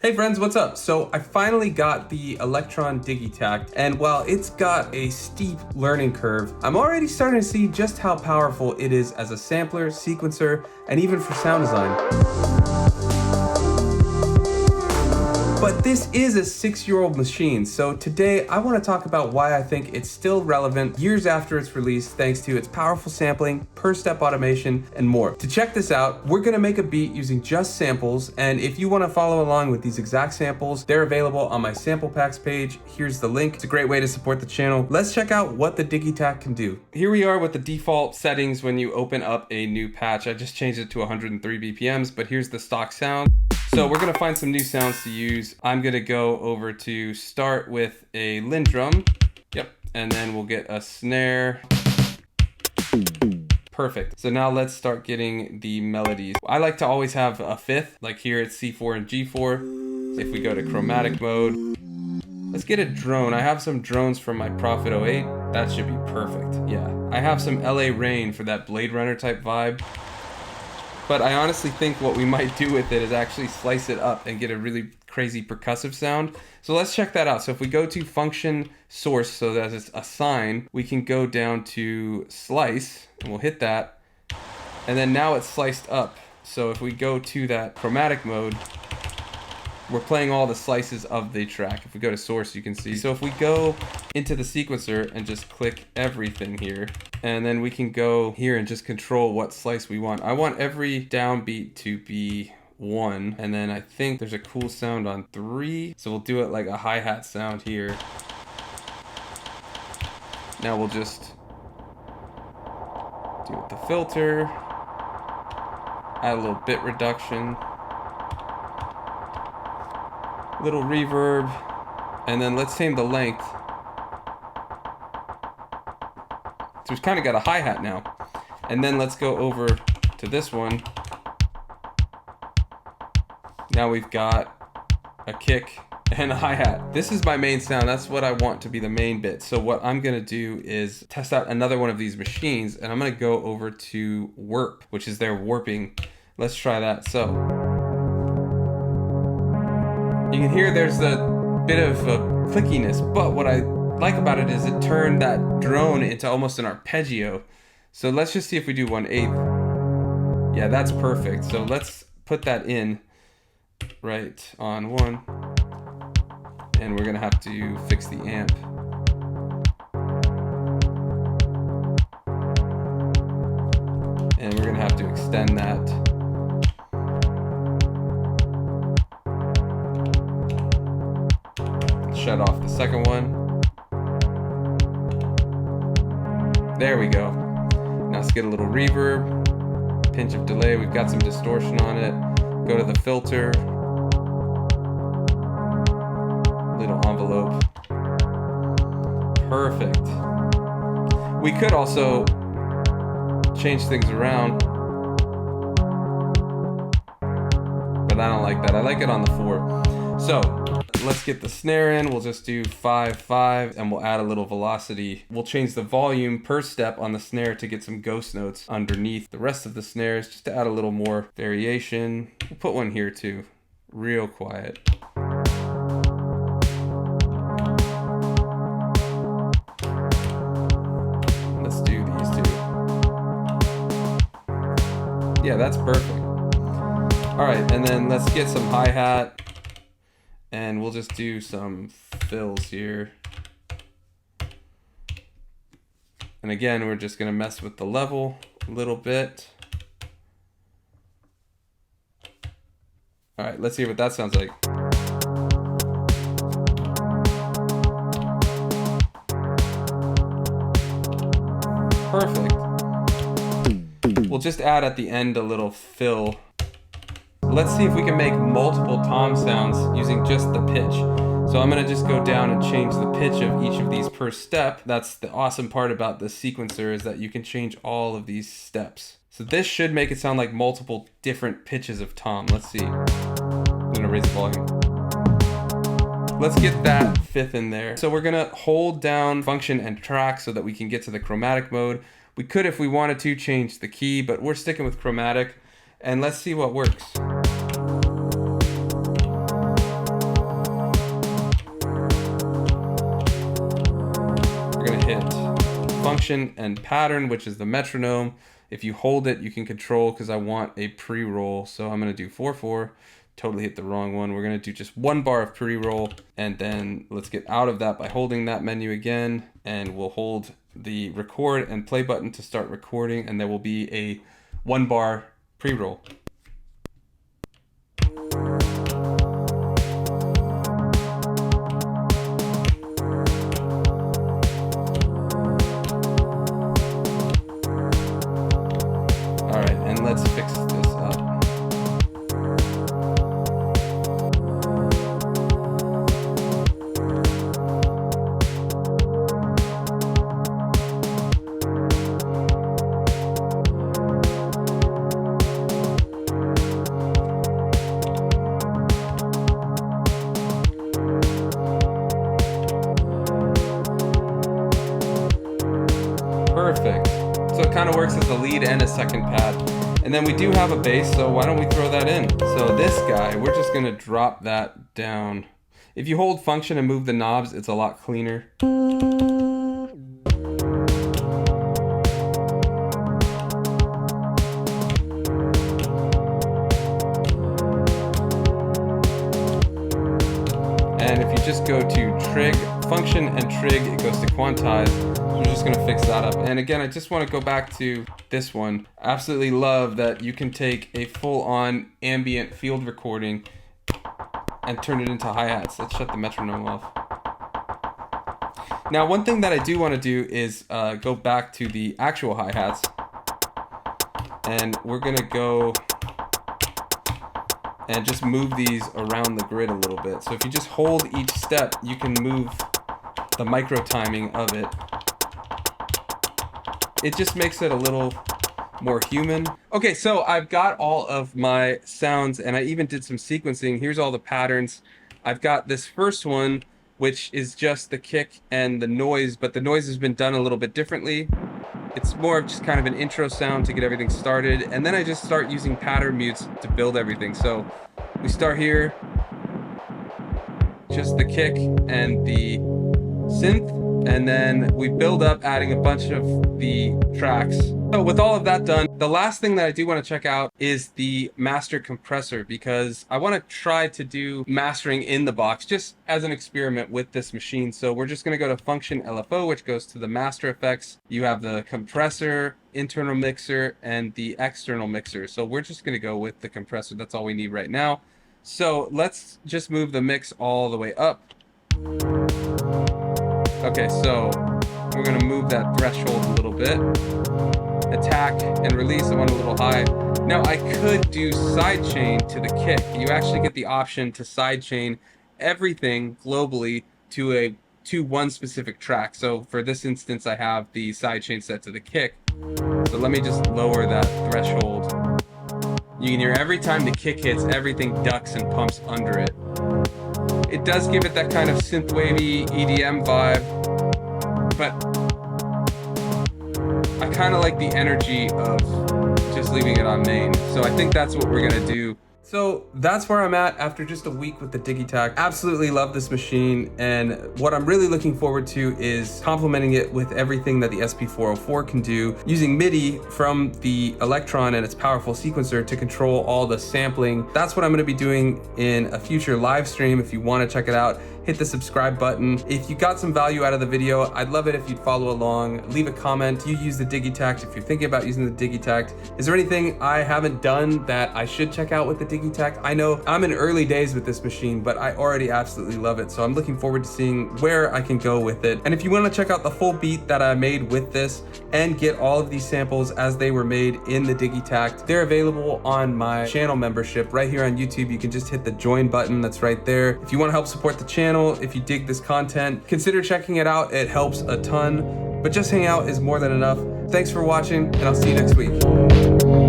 Hey friends, what's up? So I finally got the Elektron Digitakt, and while it's got a steep learning curve, I'm already starting to see just how powerful it is as a sampler, sequencer, and even for sound design. But this is a 6-year-old machine, so today I want to talk about why I think it's still relevant years after its release thanks to its powerful sampling, per-step automation, and more. To check this out, we're going to make a beat using just samples, and if you want to follow along with these exact samples, they're available on my sample packs page. Here's the link. It's a great way to support the channel. Let's check out what the Digitakt can do. Here we are with the default settings when you open up a new patch. I just changed it to 103 BPMs, but here's the stock sound. So we're gonna find some new sounds to use. I'm gonna go over to start with a Lindrum. Yep, and then we'll get a snare. Perfect. So now let's start getting the melodies. I like to always have a fifth, like here it's C4 and G4. If we go to Chromatic Mode, let's get a drone. I have some drones from my Prophet 08. That should be perfect. Yeah, I have some LA Rain for that Blade Runner type vibe. But I honestly think what we might do with it is actually slice it up and get a really crazy percussive sound. So let's check that out. So if we go to function source, so that is a sine, we can go down to slice and we'll hit that. And then now it's sliced up. So if we go to that chromatic mode, we're playing all the slices of the track. If we go to source, you can see. So if we go into the sequencer and just click everything here, and then we can go here and just control what slice we want. I want every downbeat to be 1, and then I think there's a cool sound on 3. So we'll do it like a hi-hat sound here. Now we'll just do it with the filter, add a little bit reduction, little reverb, and then let's tame the length. So we've kind of got a hi-hat now. And then let's go over to this one. Now we've got a kick and a hi-hat. This is my main sound. That's what I want to be the main bit. So what I'm gonna do is test out another one of these machines, and I'm gonna go over to Werp, which is their warping. Let's try that. So you can hear there's a bit of a clickiness, but what I like about it is it turned that drone into almost an arpeggio. So let's just see if we do 1/8. Yeah, that's perfect. So let's put that in right on 1. And we're gonna have to fix the amp. And we're gonna have to extend that. Shut off the second one. There we go. Now let's get a little reverb, pinch of delay. We've got some distortion on it. Go to the filter, little envelope. Perfect. We could also change things around, but I don't like that. I like it on the 4. So let's get the snare in. We'll just do 5/5 and we'll add a little velocity. We'll change the volume per step on the snare to get some ghost notes underneath the rest of the snares, just to add a little more variation. We'll put one here too, real quiet. Let's do these two. Yeah, that's perfect. All right, and then let's get some hi-hat. And we'll just do some fills here. And again, we're just gonna mess with the level a little bit. All right, let's hear what that sounds like. Perfect. We'll just add at the end a little fill. Let's see if we can make multiple tom sounds using just the pitch. So I'm gonna just go down and change the pitch of each of these per step. That's the awesome part about the sequencer, is that you can change all of these steps. So this should make it sound like multiple different pitches of tom. Let's see. I'm gonna raise the volume. Let's get that fifth in there. So we're gonna hold down function and track so that we can get to the chromatic mode. We could, if we wanted to, change the key, but we're sticking with chromatic. And let's see what works. function and pattern, which is the metronome. If you hold it, you can control, because I want a pre-roll. So I'm gonna do 4/4, totally hit the wrong one. We're gonna do just 1 bar of pre-roll, and then let's get out of that by holding that menu again, and we'll hold the record and play button to start recording, and there will be a 1 bar pre-roll. Let's fix this up. Perfect. So it kind of works as a lead and a second pad. And then we do have a bass, so why don't we throw that in? So this guy, we're just gonna drop that down. If you hold function and move the knobs, it's a lot cleaner. And if you just go to trig, function and trig, it goes to quantize. I'm just gonna fix that up. And again, I just wanna go back to this one. Absolutely love that you can take a full-on ambient field recording and turn it into hi-hats. Let's shut the metronome off. Now, one thing that I do wanna do is go back to the actual hi-hats. And we're gonna go and just move these around the grid a little bit. So if you just hold each step, you can move the micro timing of it. It just makes it a little more human. Okay, so I've got all of my sounds, and I even did some sequencing. Here's all the patterns. I've got this first one, which is just the kick and the noise, but the noise has been done a little bit differently. It's more of just kind of an intro sound to get everything started, and then I just start using pattern mutes to build everything. So we start here, just the kick and the synth, and then we build up, adding a bunch of the tracks. So with all of that done, the last thing that I do want to check out is the master compressor, because I want to try to do mastering in the box just as an experiment with this machine. So we're just going to go to function LFO, which goes to the master effects. You have the compressor, internal mixer, and the external mixer. So we're just going to go with the compressor. That's all we need right now. So let's just move the mix all the way up. Okay, so we're gonna move that threshold a little bit. Attack and release, I want a little high. Now I could do sidechain to the kick. You actually get the option to sidechain everything globally to one specific track. So for this instance, I have the sidechain set to the kick. So let me just lower that threshold. You can hear every time the kick hits, everything ducks and pumps under it. It does give it that kind of synthwavy EDM vibe, but I kind of like the energy of just leaving it on main. So I think that's what we're gonna do. So that's where I'm at after just a week with the Digitakt. Absolutely love this machine, and what I'm really looking forward to is complementing it with everything that the SP404 can do, using Midi from the Elektron and its powerful sequencer to control all the sampling. That's what I'm gonna be doing in a future live stream. If you wanna check it out, hit the subscribe button. If you got some value out of the video, I'd love it if you'd follow along, leave a comment. You use the Digitakt if you're thinking about using the Digitakt. Is there anything I haven't done that I should check out with the Digitakt? I know I'm in early days with this machine, but I already absolutely love it. So I'm looking forward to seeing where I can go with it. And if you want to check out the full beat that I made with this and get all of these samples as they were made in the Digitakt, they're available on my channel membership right here on YouTube. You can just hit the join button that's right there. If you want to help support the channel, if you dig this content, consider checking it out. It helps a ton, but just hang out is more than enough. Thanks for watching, and I'll see you next week.